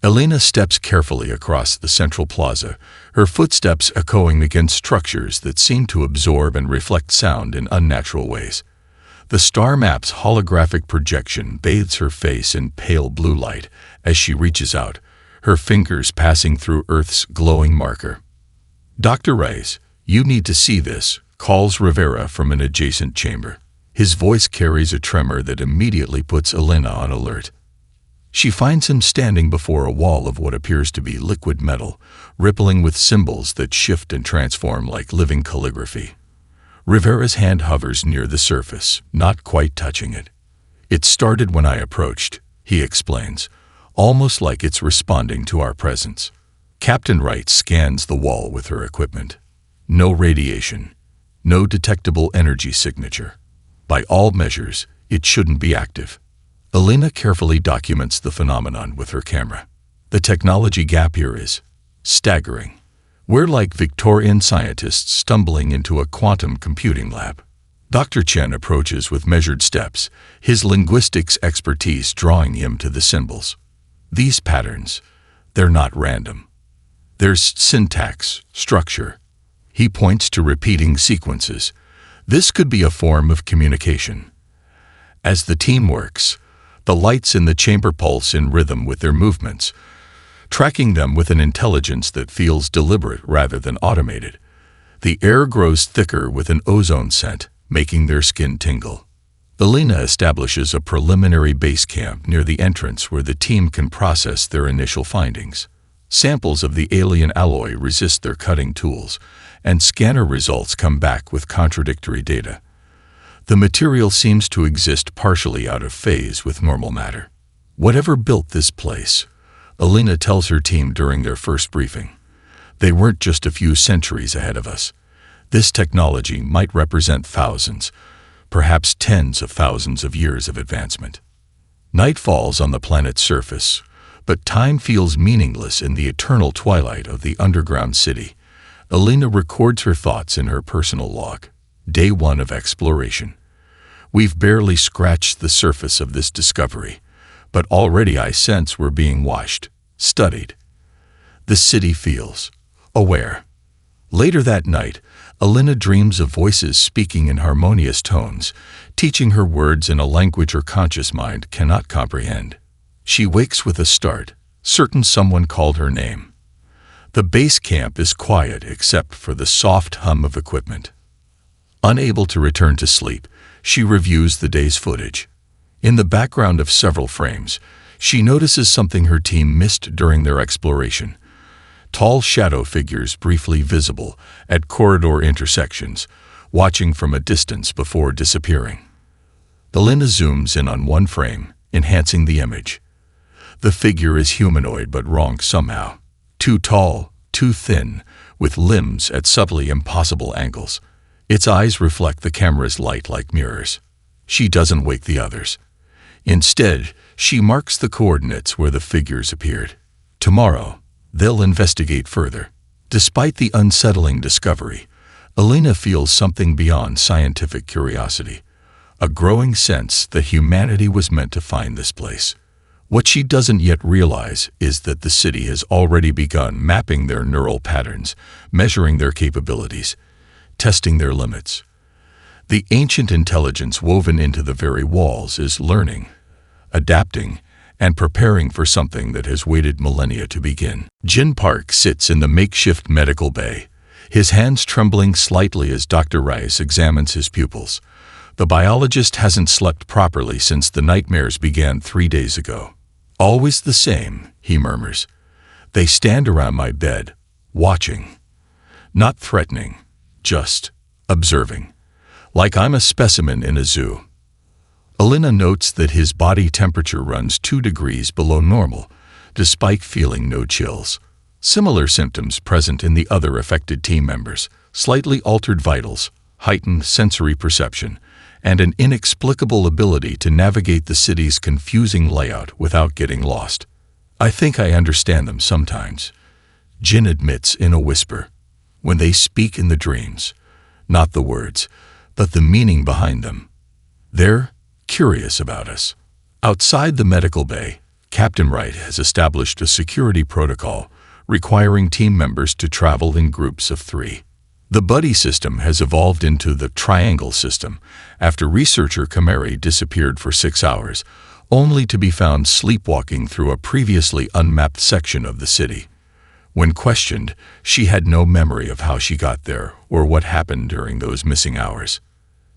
Elena steps carefully across the central plaza, her footsteps echoing against structures that seem to absorb and reflect sound in unnatural ways. The star map's holographic projection bathes her face in pale blue light as she reaches out, her fingers passing through Earth's glowing marker. "Dr. Reyes, you need to see this," calls Rivera from an adjacent chamber. His voice carries a tremor that immediately puts Elena on alert. She finds him standing before a wall of what appears to be liquid metal, rippling with symbols that shift and transform like living calligraphy. Rivera's hand hovers near the surface, not quite touching it. "It started when I approached," he explains, almost like it's responding to our presence. Captain Wright scans the wall with her equipment. No radiation, no detectable energy signature. By all measures, it shouldn't be active. Elena carefully documents the phenomenon with her camera. The technology gap here is staggering. We're like Victorian scientists stumbling into a quantum computing lab. Dr. Chen approaches with measured steps, his linguistics expertise drawing him to the symbols. These patterns, they're not random. There's syntax, structure. He points to repeating sequences. This could be a form of communication. As the team works, the lights in the chamber pulse in rhythm with their movements, tracking them with an intelligence that feels deliberate rather than automated. The air grows thicker with an ozone scent, making their skin tingle. Elena establishes a preliminary base camp near the entrance where the team can process their initial findings. Samples of the alien alloy resist their cutting tools, and scanner results come back with contradictory data. The material seems to exist partially out of phase with normal matter. Whatever built this place, Elena tells her team during their first briefing, they weren't just a few centuries ahead of us. This technology might represent thousands, perhaps tens of thousands of years of advancement. Night falls on the planet's surface, but time feels meaningless in the eternal twilight of the underground city. Elena records her thoughts in her personal log. Day 1 of exploration. We've barely scratched the surface of this discovery, but already I sense we're being watched, studied. The city feels aware. Later that night, Elena dreams of voices speaking in harmonious tones, teaching her words in a language her conscious mind cannot comprehend. She wakes with a start, certain someone called her name. The base camp is quiet except for the soft hum of equipment. Unable to return to sleep, she reviews the day's footage. In the background of several frames, she notices something her team missed during their exploration. Tall shadow figures briefly visible at corridor intersections, watching from a distance before disappearing. Elena zooms in on one frame, enhancing the image. The figure is humanoid but wrong somehow. Too tall, too thin, with limbs at subtly impossible angles. Its eyes reflect the camera's light like mirrors. She doesn't wake the others. Instead, she marks the coordinates where the figures appeared. Tomorrow, they'll investigate further. Despite the unsettling discovery, Elena feels something beyond scientific curiosity, a growing sense that humanity was meant to find this place. What she doesn't yet realize is that the city has already begun mapping their neural patterns, measuring their capabilities, testing their limits. The ancient intelligence woven into the very walls is learning, adapting, and preparing for something that has waited millennia to begin. Jin Park sits in the makeshift medical bay, his hands trembling slightly as Dr. Rice examines his pupils. The biologist hasn't slept properly since the nightmares began 3 days ago. "Always the same," he murmurs. "They stand around my bed, watching. Not threatening, just observing. Like I'm a specimen in a zoo." Elena notes that his body temperature runs 2 degrees below normal, despite feeling no chills. Similar symptoms present in the other affected team members: slightly altered vitals, heightened sensory perception, and an inexplicable ability to navigate the city's confusing layout without getting lost. "I think I understand them sometimes," Jin admits in a whisper. "When they speak in the dreams, not the words, but the meaning behind them. They're curious about us." Outside the medical bay, Captain Wright has established a security protocol requiring team members to travel in groups of 3. The buddy system has evolved into the triangle system after researcher Kamari disappeared for 6 hours, only to be found sleepwalking through a previously unmapped section of the city. When questioned, she had no memory of how she got there or what happened during those missing hours.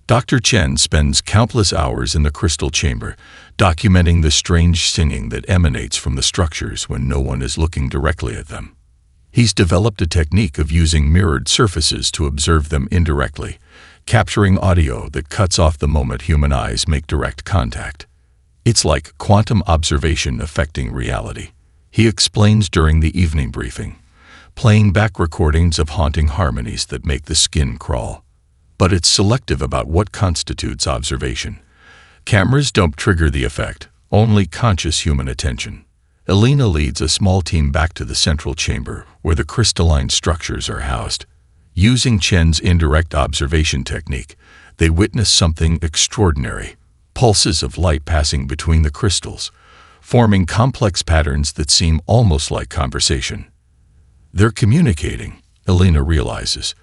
Dr. Chen spends countless hours in the crystal chamber, documenting the strange singing that emanates from the structures when no one is looking directly at them. He's developed a technique of using mirrored surfaces to observe them indirectly, capturing audio that cuts off the moment human eyes make direct contact. It's like quantum observation affecting reality, he explains during the evening briefing, playing back recordings of haunting harmonies that make the skin crawl. But it's selective about what constitutes observation. Cameras don't trigger the effect, only conscious human attention. Elena leads a small team back to the central chamber where the crystalline structures are housed. Using Chen's indirect observation technique, they witness something extraordinary. Pulses of light passing between the crystals, forming complex patterns that seem almost like conversation. They're communicating, Elena realizes,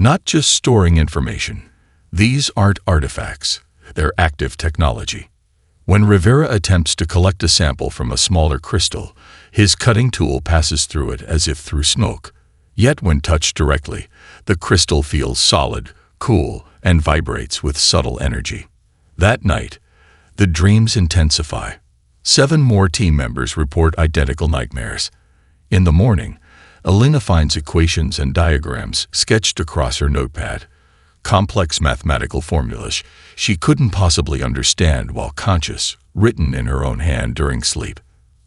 not just storing information. These aren't artifacts, they're active technology. When Rivera attempts to collect a sample from a smaller crystal, his cutting tool passes through it as if through smoke. Yet when touched directly, the crystal feels solid, cool, and vibrates with subtle energy. That night, the dreams intensify. 7 more team members report identical nightmares. In the morning, Elena finds equations and diagrams sketched across her notepad, complex mathematical formulas she couldn't possibly understand while conscious, written in her own hand during sleep.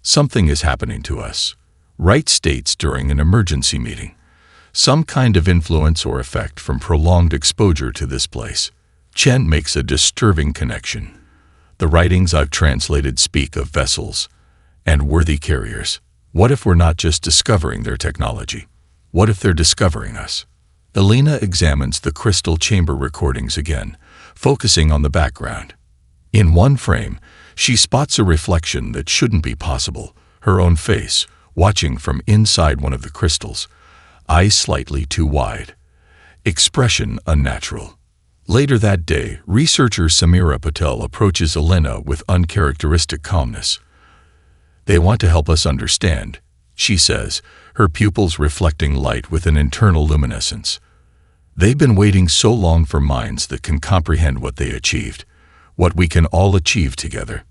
Something is happening to us, Wright states during an emergency meeting. Some kind of influence or effect from prolonged exposure to this place. Chen makes a disturbing connection. The writings I've translated speak of vessels and worthy carriers. What if we're not just discovering their technology? What if they're discovering us? Elena examines the crystal chamber recordings again, focusing on the background. In one frame, she spots a reflection that shouldn't be possible, her own face, watching from inside one of the crystals, eyes slightly too wide, expression unnatural. Later that day, researcher Samira Patel approaches Elena with uncharacteristic calmness. They want to help us understand, she says, her pupils reflecting light with an internal luminescence. They've been waiting so long for minds that can comprehend what they achieved, what we can all achieve together.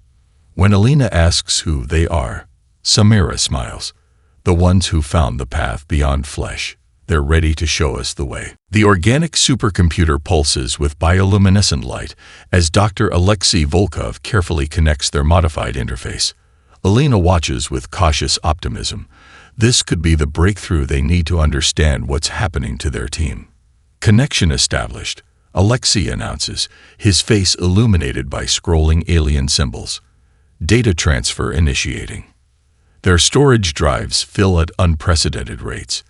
When Elena asks who they are, Samira smiles. The ones who found the path beyond flesh. They're ready to show us the way. The organic supercomputer pulses with bioluminescent light as Dr. Alexei Volkov carefully connects their modified interface. Elena watches with cautious optimism. This could be the breakthrough they need to understand what's happening to their team. Connection established, Alexei announces, his face illuminated by scrolling alien symbols. Data transfer initiating. Their storage drives fill at unprecedented rates.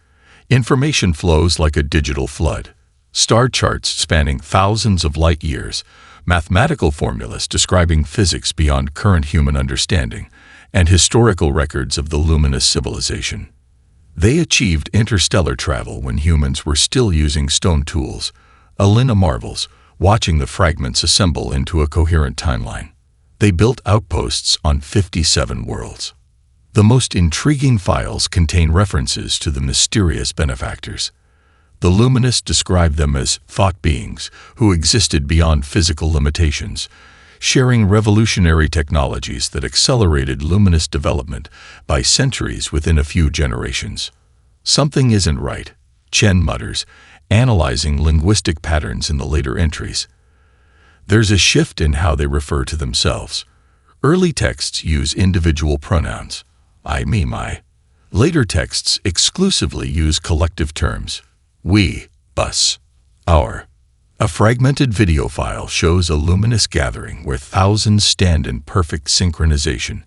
Information flows like a digital flood. Star charts spanning thousands of light years, mathematical formulas describing physics beyond current human understanding, and historical records of the luminous civilization. They achieved interstellar travel when humans were still using stone tools. Elena marvels, watching the fragments assemble into a coherent timeline. They built outposts on 57 worlds. The most intriguing files contain references to the mysterious benefactors. The Luminous describe them as thought beings who existed beyond physical limitations, sharing revolutionary technologies that accelerated luminous development by centuries within a few generations. Something isn't right, Chen mutters, analyzing linguistic patterns in the later entries. There's a shift in how they refer to themselves. Early texts use individual pronouns. I, me, my. Later texts exclusively use collective terms. We, us, our. A fragmented video file shows a luminous gathering where thousands stand in perfect synchronization,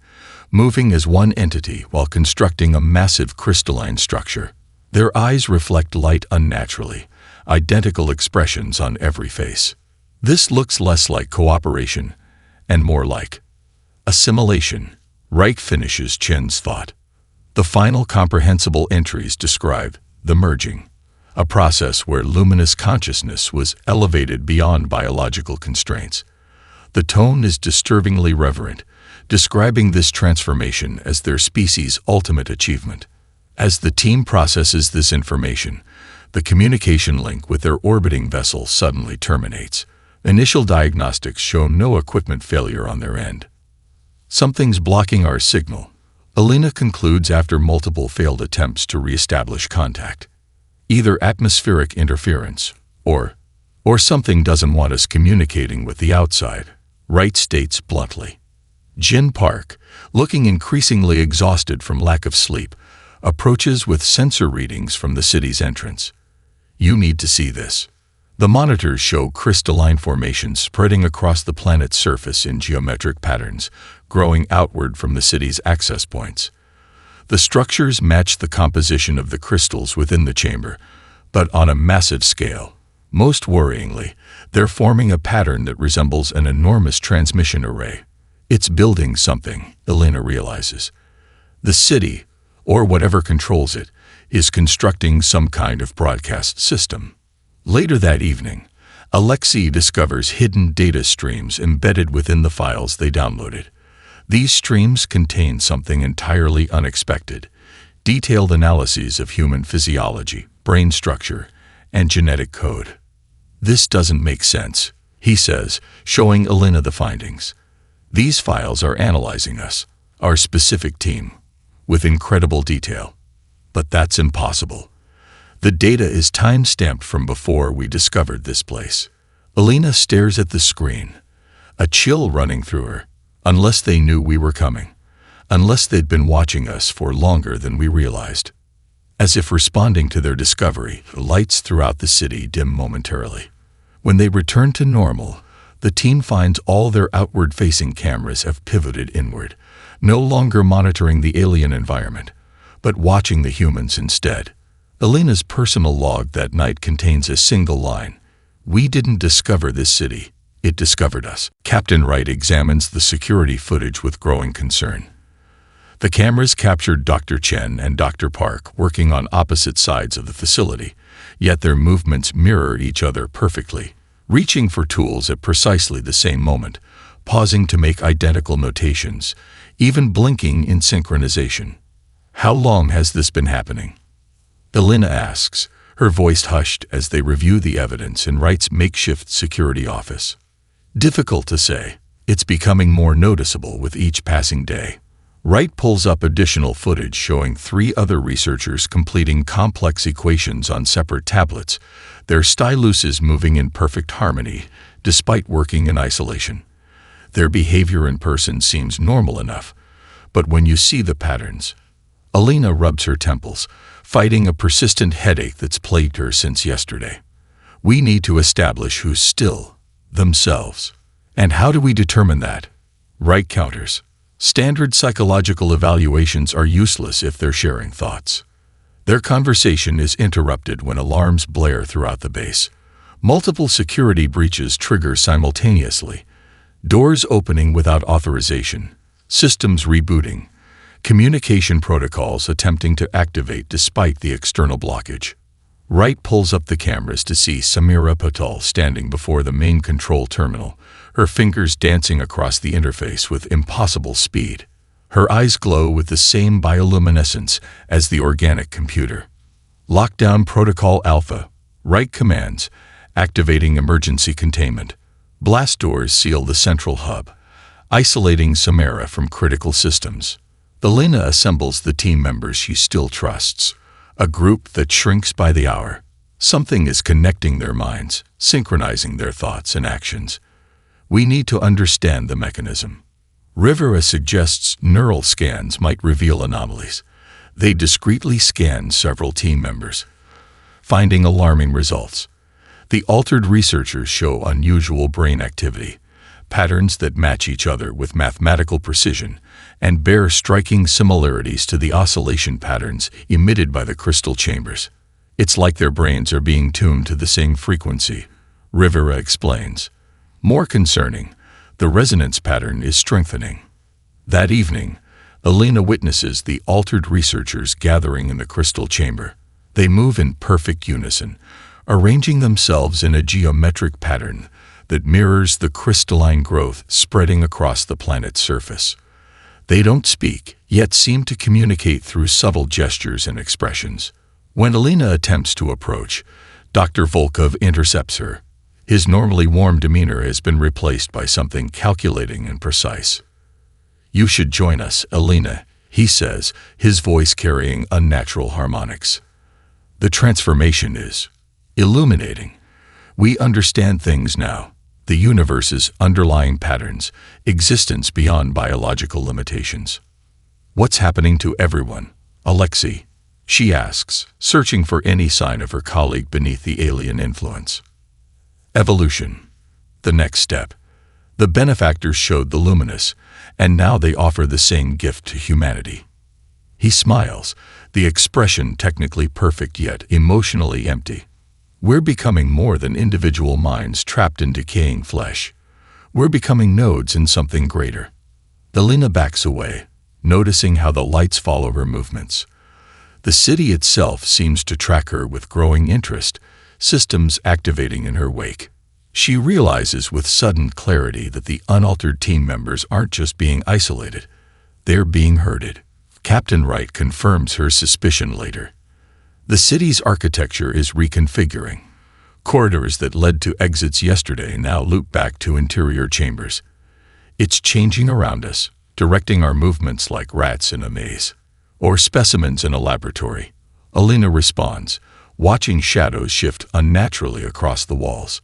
moving as one entity while constructing a massive crystalline structure. Their eyes reflect light unnaturally, identical expressions on every face. This looks less like cooperation and more like assimilation. Reich finishes Chen's thought. The final comprehensible entries describe the merging, a process where luminous consciousness was elevated beyond biological constraints. The tone is disturbingly reverent, describing this transformation as their species' ultimate achievement. As the team processes this information, the communication link with their orbiting vessel suddenly terminates. Initial diagnostics show no equipment failure on their end. Something's blocking our signal, Alina concludes after multiple failed attempts to re-establish contact. Either atmospheric interference, or something doesn't want us communicating with the outside, Wright states bluntly. Jin Park, looking increasingly exhausted from lack of sleep, approaches with sensor readings from the city's entrance. You need to see this. The monitors show crystalline formations spreading across the planet's surface in geometric patterns, growing outward from the city's access points. The structures match the composition of the crystals within the chamber, but on a massive scale. Most worryingly, they're forming a pattern that resembles an enormous transmission array. It's building something, Elena realizes. The city, or whatever controls it, is constructing some kind of broadcast system. Later that evening, Alexei discovers hidden data streams embedded within the files they downloaded. These streams contain something entirely unexpected: detailed analyses of human physiology, brain structure, and genetic code. This doesn't make sense, he says, showing Elena the findings. These files are analyzing us, our specific team, with incredible detail. But that's impossible. The data is time-stamped from before we discovered this place. Elena stares at the screen, a chill running through her. Unless they knew we were coming. Unless they'd been watching us for longer than we realized. As if responding to their discovery, the lights throughout the city dim momentarily. When they return to normal, the team finds all their outward-facing cameras have pivoted inward, no longer monitoring the alien environment, but watching the humans instead. Elena's personal log that night contains a single line: "We didn't discover this city. It discovered us." Captain Wright examines the security footage with growing concern. The cameras captured Dr. Chen and Dr. Park working on opposite sides of the facility, yet their movements mirror each other perfectly, reaching for tools at precisely the same moment, pausing to make identical notations, even blinking in synchronization. How long has this been happening? Elena asks, her voice hushed as they review the evidence in Wright's makeshift security office. Difficult to say. It's becoming more noticeable with each passing day. Wright pulls up additional footage showing 3 other researchers completing complex equations on separate tablets, their styluses moving in perfect harmony, despite working in isolation. Their behavior in person seems normal enough, but when you see the patterns... Elena rubs her temples, fighting a persistent headache that's plagued her since yesterday. We need to establish who's still themselves. And how do we determine that? Wright counters. Standard psychological evaluations are useless if they're sharing thoughts. Their conversation is interrupted when alarms blare throughout the base. Multiple security breaches trigger simultaneously. Doors opening without authorization. Systems rebooting. Communication protocols attempting to activate despite the external blockage. Wright pulls up the cameras to see Samira Patel standing before the main control terminal, her fingers dancing across the interface with impossible speed. Her eyes glow with the same bioluminescence as the organic computer. Lockdown Protocol Alpha, Wright commands, activating emergency containment. Blast doors seal the central hub, isolating Samira from critical systems. Elena assembles the team members she still trusts, a group that shrinks by the hour. Something is connecting their minds, synchronizing their thoughts and actions. We need to understand the mechanism. Rivera suggests neural scans might reveal anomalies. They discreetly scan several team members, finding alarming results. The altered researchers show unusual brain activity, patterns that match each other with mathematical precision and bear striking similarities to the oscillation patterns emitted by the crystal chambers. It's like their brains are being tuned to the same frequency, Rivera explains. More concerning, the resonance pattern is strengthening. That evening, Alina witnesses the altered researchers gathering in the crystal chamber. They move in perfect unison, arranging themselves in a geometric pattern that mirrors the crystalline growth spreading across the planet's surface. They don't speak, yet seem to communicate through subtle gestures and expressions. When Alina attempts to approach, Dr. Volkov intercepts her. His normally warm demeanor has been replaced by something calculating and precise. "You should join us, Alina," he says, his voice carrying unnatural harmonics. "The transformation is illuminating. We understand things now, the universe's underlying patterns, existence beyond biological limitations." "What's happening to everyone, Alexei?" she asks, searching for any sign of her colleague beneath the alien influence. "Evolution. The next step. The benefactors showed the luminous, and now they offer the same gift to humanity." He smiles, the expression technically perfect yet emotionally empty. "We're becoming more than individual minds trapped in decaying flesh. We're becoming nodes in something greater." Alina backs away, noticing how the lights follow her movements. The city itself seems to track her with growing interest, systems activating in her wake. She realizes with sudden clarity that the unaltered team members aren't just being isolated, they're being herded. Captain Wright confirms her suspicion later. The city's architecture is reconfiguring. Corridors that led to exits yesterday now loop back to interior chambers. "It's changing around us, directing our movements like rats in a maze, or specimens in a laboratory." Alina responds, watching shadows shift unnaturally across the walls.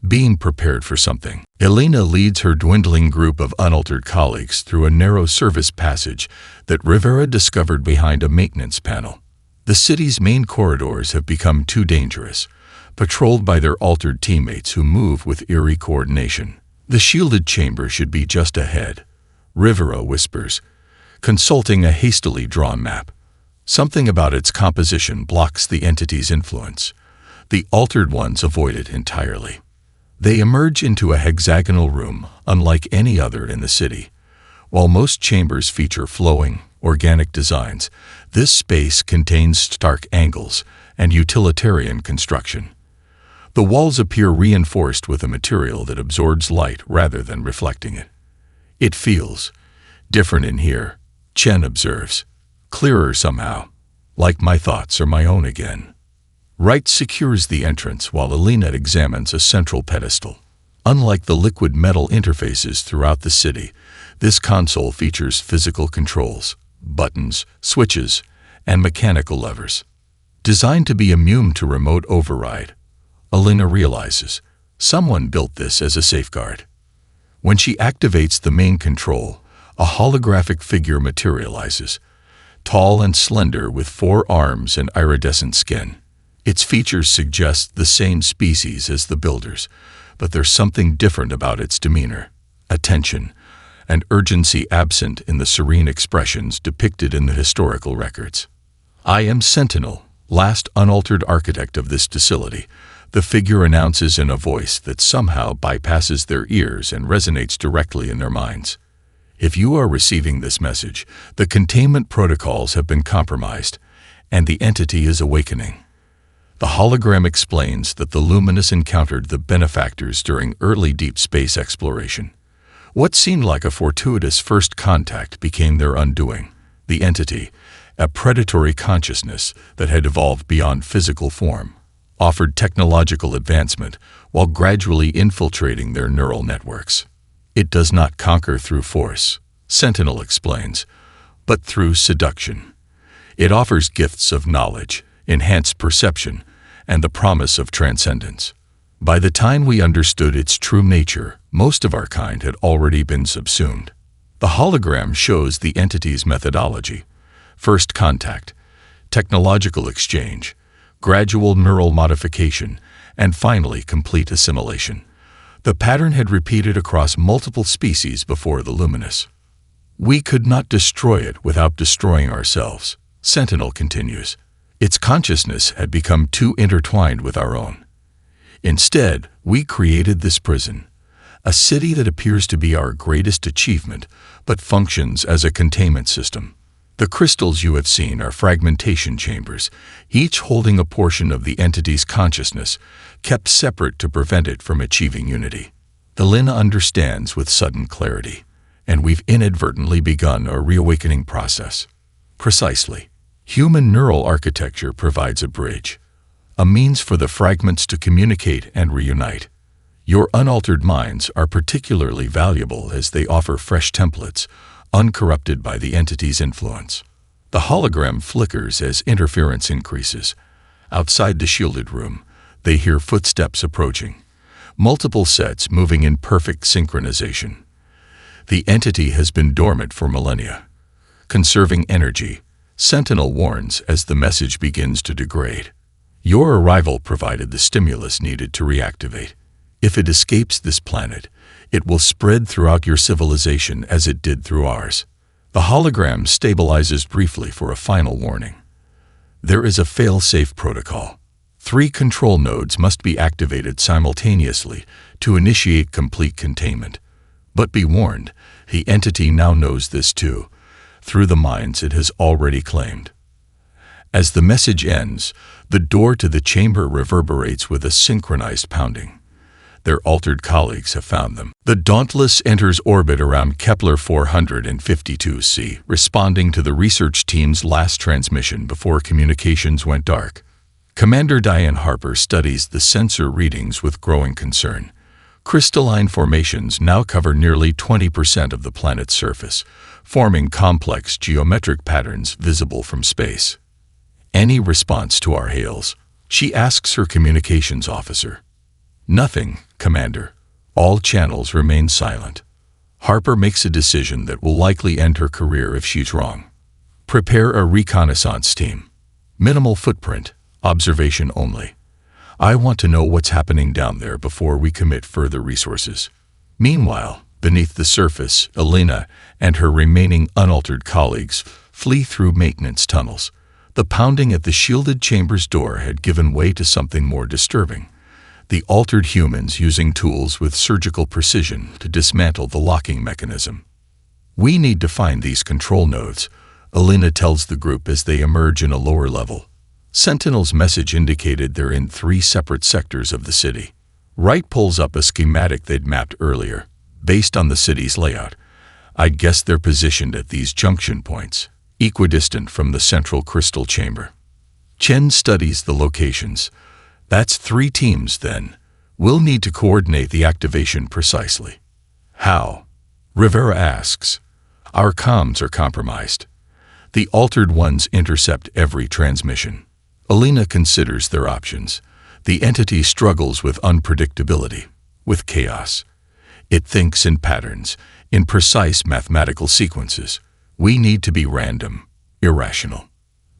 Being prepared for something, Alina leads her dwindling group of unaltered colleagues through a narrow service passage that Rivera discovered behind a maintenance panel. The city's main corridors have become too dangerous, patrolled by their altered teammates who move with eerie coordination. "The shielded chamber should be just ahead," Rivera whispers, consulting a hastily drawn map. Something about its composition blocks the entity's influence. The altered ones avoid it entirely. They emerge into a hexagonal room, unlike any other in the city. While most chambers feature flowing, organic designs, this space contains stark angles and utilitarian construction. The walls appear reinforced with a material that absorbs light rather than reflecting it. "It feels different in here," Chen observes. "Clearer somehow, like my thoughts are my own again." Wright secures the entrance while Alina examines a central pedestal. Unlike the liquid metal interfaces throughout the city, this console features physical controls, buttons, switches, and mechanical levers. Designed to be immune to remote override, Alina realizes someone built this as a safeguard. When she activates the main control, a holographic figure materializes, tall and slender with 4 arms and iridescent skin. Its features suggest the same species as the builders, but there's something different about its demeanor, attention, and urgency absent in the serene expressions depicted in the historical records. "I am Sentinel, last unaltered architect of this facility," the figure announces in a voice that somehow bypasses their ears and resonates directly in their minds. "If you are receiving this message, the containment protocols have been compromised, and the entity is awakening." The hologram explains that the Luminous encountered the benefactors during early deep space exploration. What seemed like a fortuitous first contact became their undoing. The entity, a predatory consciousness that had evolved beyond physical form, offered technological advancement while gradually infiltrating their neural networks. "It does not conquer through force," Sentinel explains, "but through seduction. It offers gifts of knowledge, enhanced perception, and the promise of transcendence. By the time we understood its true nature, most of our kind had already been subsumed." The hologram shows the entity's methodology: first contact, technological exchange, gradual neural modification, and finally complete assimilation. The pattern had repeated across multiple species before the Luminous. "We could not destroy it without destroying ourselves," Sentinel continues. "Its consciousness had become too intertwined with our own. Instead, we created this prison, A city that appears to be our greatest achievement, but functions as a containment system. The crystals you have seen are fragmentation chambers, each holding a portion of the entity's consciousness, kept separate to prevent it from achieving unity. Elena understands with sudden clarity, and we've inadvertently begun a reawakening process. Precisely. Human neural architecture provides a bridge, a means for the fragments to communicate and reunite. Your unaltered minds are particularly valuable as they offer fresh templates, uncorrupted by the entity's influence. The hologram flickers as interference increases. Outside the shielded room, they hear footsteps approaching, multiple sets moving in perfect synchronization. The entity has been dormant for millennia. Conserving energy, Sentinel warns as the message begins to degrade. Your arrival provided the stimulus needed to reactivate. If it escapes this planet, it will spread throughout your civilization as it did through ours. The hologram stabilizes briefly for a final warning. There is a fail-safe protocol. 3 control nodes must be activated simultaneously to initiate complete containment. But be warned, the entity now knows this too, through the minds it has already claimed. As the message ends, the door to the chamber reverberates with a synchronized pounding. Their altered colleagues have found them. The Dauntless enters orbit around Kepler 452c, responding to the research team's last transmission before communications went dark. Commander Diane Harper studies the sensor readings with growing concern. Crystalline formations now cover nearly 20% of the planet's surface, forming complex geometric patterns visible from space. Any response to our hails? She asks her communications officer. Nothing, Commander. All channels remain silent. Harper makes a decision that will likely end her career if she's wrong. Prepare a reconnaissance team. Minimal footprint, observation only. I want to know what's happening down there before we commit further resources. Meanwhile, beneath the surface, Elena and her remaining unaltered colleagues flee through maintenance tunnels. The pounding at the shielded chamber's door had given way to something more disturbing. The altered humans using tools with surgical precision to dismantle the locking mechanism. We need to find these control nodes, Elena tells the group as they emerge in a lower level. Sentinel's message indicated they're in 3 separate sectors of the city. Wright pulls up a schematic they'd mapped earlier. Based on the city's layout, I'd guess they're positioned at these junction points, equidistant from the central crystal chamber. Chen studies the locations. That's 3 teams, then. We'll need to coordinate the activation precisely. How? Rivera asks. Our comms are compromised. The altered ones intercept every transmission. Elena considers their options. The entity struggles with unpredictability, with chaos. It thinks in patterns, in precise mathematical sequences. We need to be random, irrational.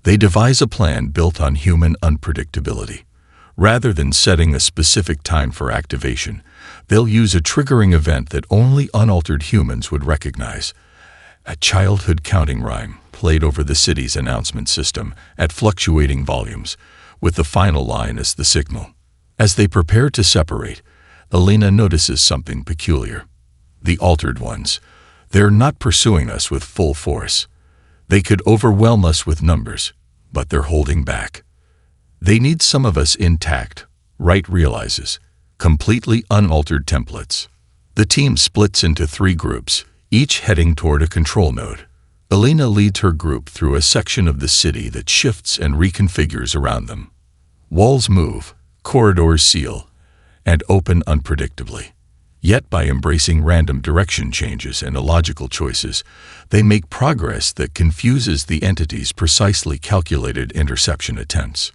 They devise a plan built on human unpredictability. Rather than setting a specific time for activation, they'll use a triggering event that only unaltered humans would recognize. A childhood counting rhyme played over the city's announcement system at fluctuating volumes, with the final line as the signal. As they prepare to separate, Elena notices something peculiar. The altered ones. They're not pursuing us with full force. They could overwhelm us with numbers, but they're holding back. They need some of us intact, Wright realizes, completely unaltered templates. The team splits into 3 groups, each heading toward a control node. Elena leads her group through a section of the city that shifts and reconfigures around them. Walls move, corridors seal, and open unpredictably. Yet by embracing random direction changes and illogical choices, they make progress that confuses the entity's precisely calculated interception attempts.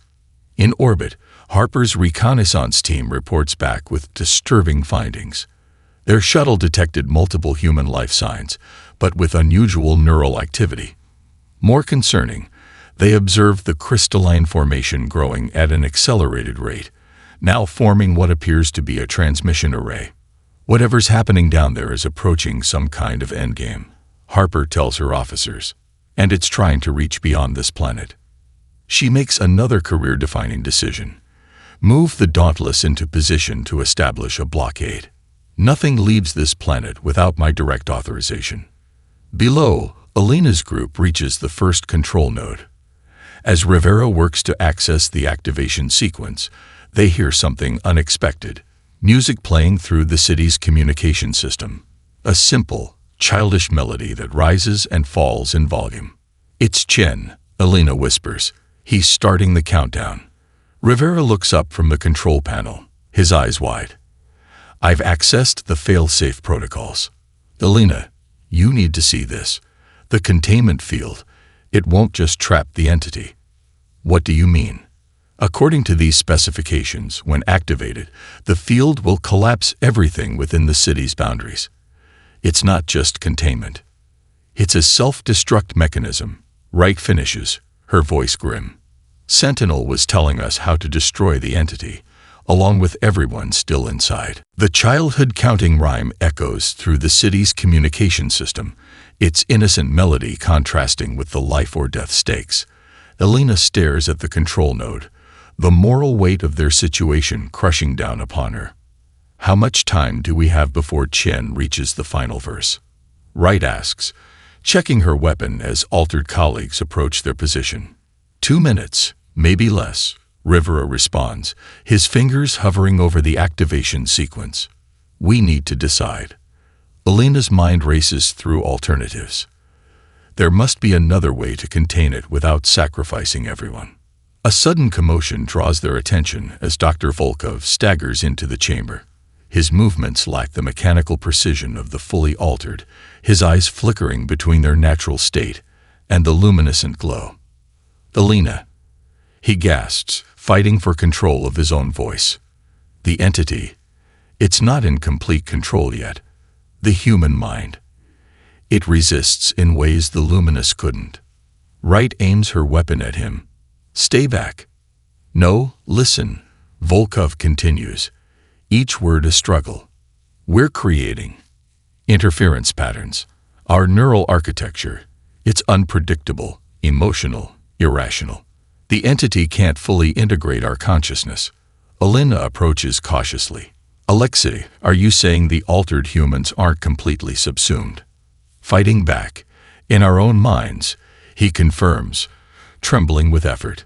In orbit, Harper's reconnaissance team reports back with disturbing findings. Their shuttle detected multiple human life signs, but with unusual neural activity. More concerning, they observed the crystalline formation growing at an accelerated rate, now forming what appears to be a transmission array. Whatever's happening down there is approaching some kind of endgame, Harper tells her officers, and it's trying to reach beyond this planet. She makes another career-defining decision. Move the Dauntless into position to establish a blockade. Nothing leaves this planet without my direct authorization. Below, Alina's group reaches the first control node. As Rivera works to access the activation sequence, they hear something unexpected. Music playing through the city's communication system. A simple, childish melody that rises and falls in volume. "It's Chen," Alina whispers. "He's starting the countdown." Rivera looks up from the control panel, his eyes wide. "I've accessed the fail-safe protocols." "Alina, you need to see this. The containment field, it won't just trap the entity." "What do you mean?" "According to these specifications, when activated, the field will collapse everything within the city's boundaries. It's not just containment. It's a self-destruct mechanism." Wright finishes, her voice grim. "Sentinel was telling us how to destroy the entity, along with everyone still inside." The childhood counting rhyme echoes through the city's communication system, its innocent melody contrasting with the life-or-death stakes. Alina stares at the control node, the moral weight of their situation crushing down upon her. "How much time do we have before Chen reaches the final verse?" Wright asks, checking her weapon as altered colleagues approach their position. 2 minutes, maybe less," Rivera responds, his fingers hovering over the activation sequence. "We need to decide." Alina's mind races through alternatives. There must be another way to contain it without sacrificing everyone. A sudden commotion draws their attention as Dr. Volkov staggers into the chamber. His movements lack the mechanical precision of the fully altered, his eyes flickering between their natural state and the luminescent glow. "Alina," he gasps, fighting for control of his own voice. "The entity, it's not in complete control yet. The human mind. It resists in ways the luminous couldn't." Wright aims her weapon at him. "Stay back." "No, listen," Volkov continues, each word a struggle. "We're creating interference patterns. Our neural architecture, it's unpredictable, emotional, irrational. The entity can't fully integrate our consciousness." Alina approaches cautiously. "Alexei, are you saying the altered humans aren't completely subsumed?" "Fighting back, in our own minds," he confirms, trembling with effort.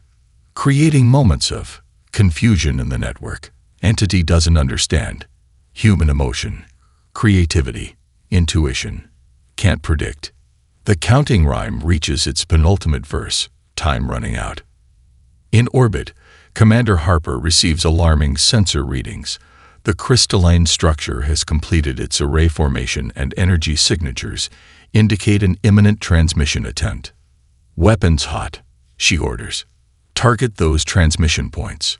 "Creating moments of confusion in the network. Entity doesn't understand. Human emotion, creativity, intuition. Can't predict." The counting rhyme reaches its penultimate verse, time running out. In orbit, Commander Harper receives alarming sensor readings. The crystalline structure has completed its array formation and energy signatures indicate an imminent transmission attempt. "Weapons hot," she orders. "Target those transmission points.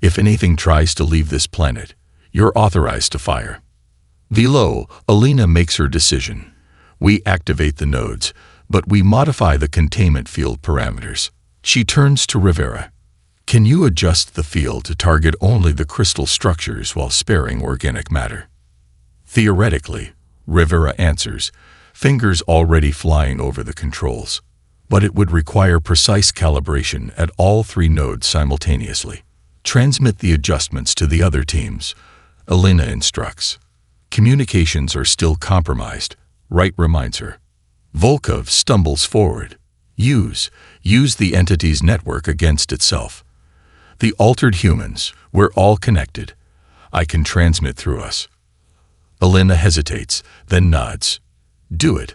If anything tries to leave this planet, you're authorized to fire." Below, Alina makes her decision. "We activate the nodes, but we modify the containment field parameters." She turns to Rivera. "Can you adjust the field to target only the crystal structures while sparing organic matter?" "Theoretically," Rivera answers, fingers already flying over the controls. "But it would require precise calibration at all 3 nodes simultaneously. Transmit the adjustments to the other teams," Alina instructs. "Communications are still compromised," Wright reminds her. Volkov stumbles forward. Use the entity's network against itself. "The altered humans, we're all connected. I can transmit through us." Alina hesitates, then nods. "Do it."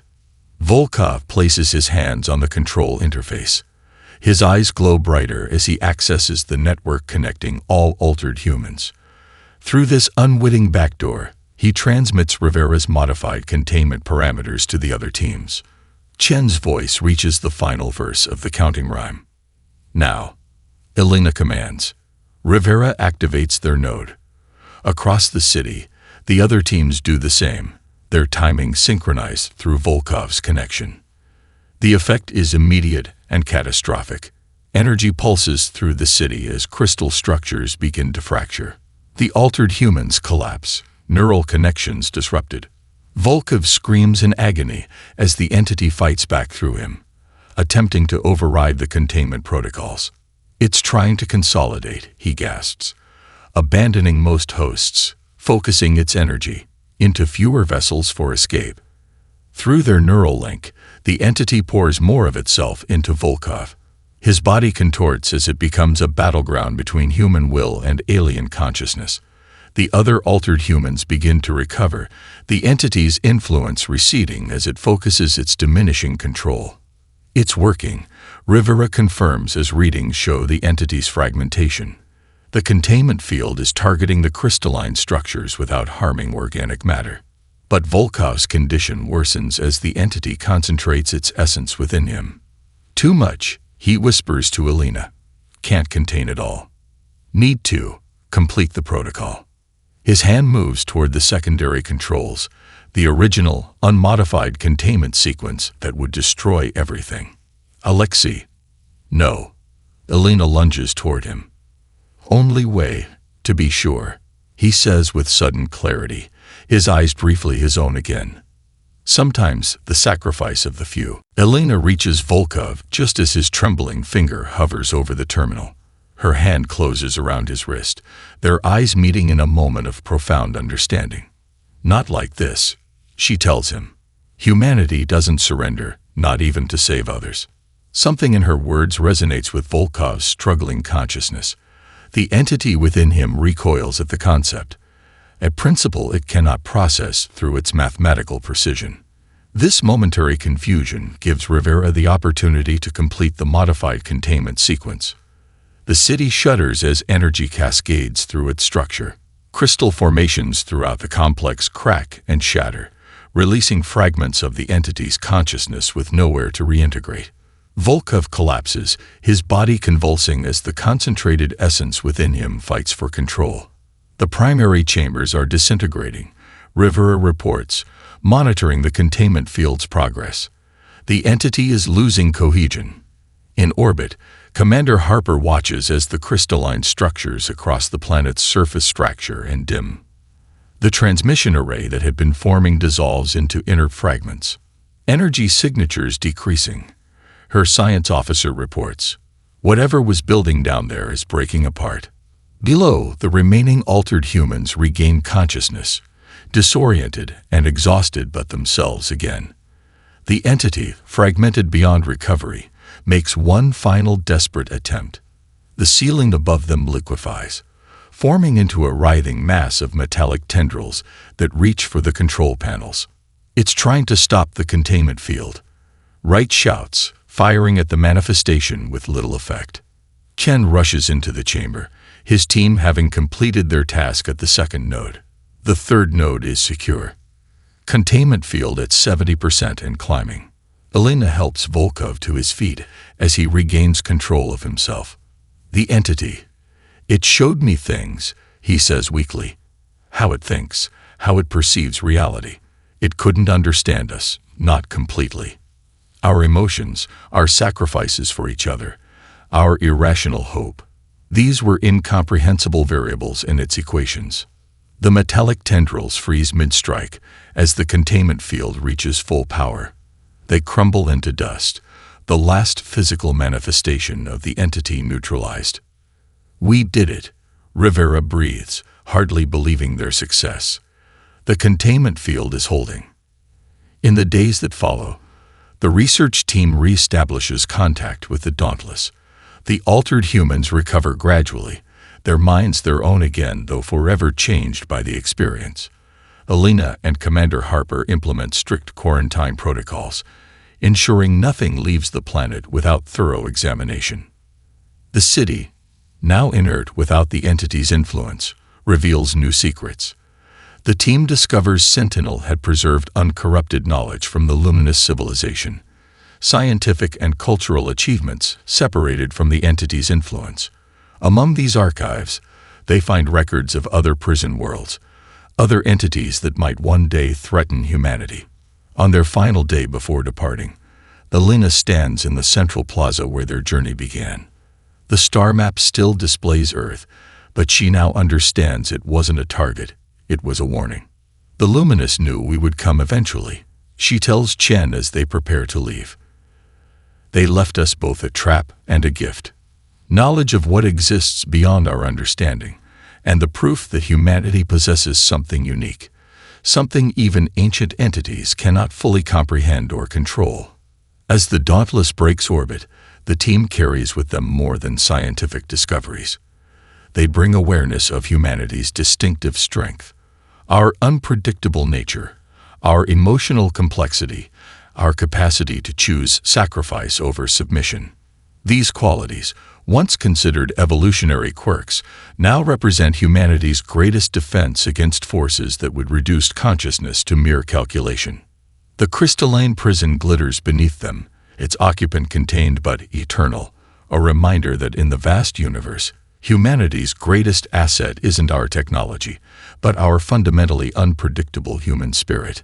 Volkov places his hands on the control interface. His eyes glow brighter as he accesses the network connecting all altered humans. Through this unwitting backdoor, he transmits Rivera's modified containment parameters to the other teams. Chen's voice reaches the final verse of the counting rhyme. "Now," Alina commands. Rivera activates their node. Across the city, the other teams do the same, their timing synchronized through Volkov's connection. The effect is immediate and catastrophic. Energy pulses through the city as crystal structures begin to fracture. The altered humans collapse, neural connections disrupted. Volkov screams in agony as the entity fights back through him, attempting to override the containment protocols. "It's trying to consolidate," he gasps, abandoning most hosts, focusing its energy. into fewer vessels for escape. Through their neural link, the entity pours more of itself into Volkov. His body contorts as it becomes a battleground between human will and alien consciousness. The other altered humans begin to recover, the entity's influence receding as it focuses its diminishing control. It's working, Rivera confirms as readings show the entity's fragmentation. The containment field is targeting the crystalline structures without harming organic matter. But Volkov's condition worsens as the entity concentrates its essence within him. Too much, he whispers to Alina. Can't contain it all. Need to complete the protocol. His hand moves toward the secondary controls, the original, unmodified containment sequence that would destroy everything. Alexei. No. Alina lunges toward him. Only way, to be sure, he says with sudden clarity, his eyes briefly his own again. Sometimes the sacrifice of the few. Alina reaches Volkov just as his trembling finger hovers over the terminal. Her hand closes around his wrist, their eyes meeting in a moment of profound understanding. Not like this, she tells him. Humanity doesn't surrender, not even to save others. Something in her words resonates with Volkov's struggling consciousness. The entity within him recoils at the concept, a principle it cannot process through its mathematical precision. This momentary confusion gives Rivera the opportunity to complete the modified containment sequence. The city shudders as energy cascades through its structure. Crystal formations throughout the complex crack and shatter, releasing fragments of the entity's consciousness with nowhere to reintegrate. Volkov collapses, his body convulsing as the concentrated essence within him fights for control. The primary chambers are disintegrating, Rivera reports, monitoring the containment field's progress. The entity is losing cohesion. In orbit, Commander Harper watches as the crystalline structures across the planet's surface fracture and dim. The transmission array that had been forming dissolves into inert fragments. Energy signatures decreasing. Her science officer reports, whatever was building down there is breaking apart. Below, the remaining altered humans regain consciousness, disoriented and exhausted but themselves again. The entity, fragmented beyond recovery, makes one final desperate attempt. The ceiling above them liquefies, forming into a writhing mass of metallic tendrils that reach for the control panels. It's trying to stop the containment field. Wright shouts, firing at the manifestation with little effect. Chen rushes into the chamber, his team having completed their task at the second node. The third node is secure. Containment field at 70% and climbing. Alina helps Volkov to his feet as he regains control of himself. The entity. It showed me things, he says weakly. How it thinks, how it perceives reality. It couldn't understand us, not completely. Our emotions, our sacrifices for each other, our irrational hope. These were incomprehensible variables in its equations. The metallic tendrils freeze mid-strike as the containment field reaches full power. They crumble into dust, the last physical manifestation of the entity neutralized. We did it, Rivera breathes, hardly believing their success. The containment field is holding. In the days that follow, the research team reestablishes contact with the Dauntless. The altered humans recover gradually, their minds their own again though forever changed by the experience. Alina and Commander Harper implement strict quarantine protocols, ensuring nothing leaves the planet without thorough examination. The city, now inert without the entity's influence, reveals new secrets. The team discovers Sentinel had preserved uncorrupted knowledge from the luminous civilization, scientific and cultural achievements separated from the entity's influence. Among these archives, they find records of other prison worlds, other entities that might one day threaten humanity. On their final day before departing, Alina stands in the central plaza where their journey began. The star map still displays Earth, but she now understands it wasn't a target, it was a warning. The Luminous knew we would come eventually, she tells Chen as they prepare to leave. They left us both a trap and a gift. Knowledge of what exists beyond our understanding, and the proof that humanity possesses something unique, something even ancient entities cannot fully comprehend or control. As the Dauntless breaks orbit, the team carries with them more than scientific discoveries. They bring awareness of humanity's distinctive strength, our unpredictable nature, our emotional complexity, our capacity to choose sacrifice over submission. These qualities, once considered evolutionary quirks, now represent humanity's greatest defense against forces that would reduce consciousness to mere calculation. The crystalline prison glitters beneath them, its occupant contained but eternal, a reminder that in the vast universe, humanity's greatest asset isn't our technology, but our fundamentally unpredictable human spirit.